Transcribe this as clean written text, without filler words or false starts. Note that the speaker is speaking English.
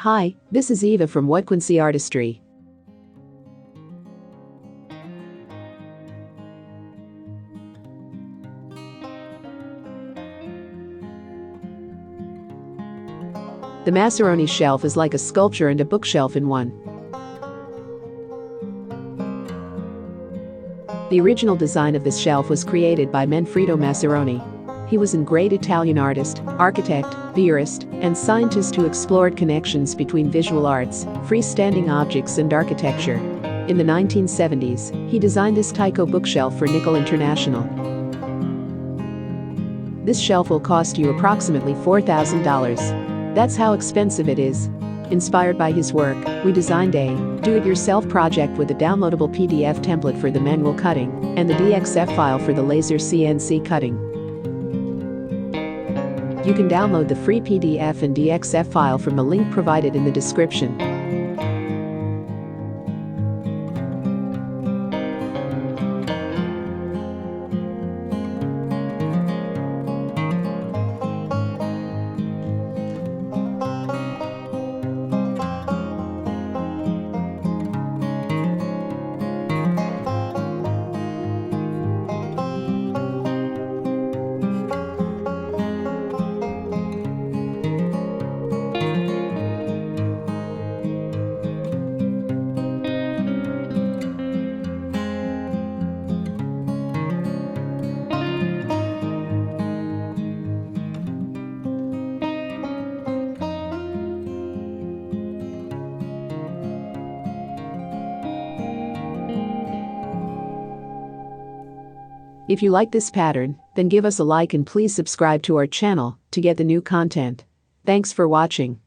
Hi, this is Eva from Wudkwency Artistry. The Massironi shelf is like a sculpture and a bookshelf in one. The original design of this shelf was created by Manfredo Massironi. He was a great Italian artist, architect, theorist, and scientist who explored connections between visual arts, freestanding objects and architecture. In the 1970s, he designed this Tyco bookshelf for Nikol International. This shelf will cost you approximately $4,000. That's how expensive it is. Inspired by his work, we designed a do-it-yourself project with a downloadable PDF template for the manual cutting and the DXF file for the laser CNC cutting. You can download the free PDF and DXF file from the link provided in the description. If you like this pattern, then give us a like and please subscribe to our channel to get the new content. Thanks for watching.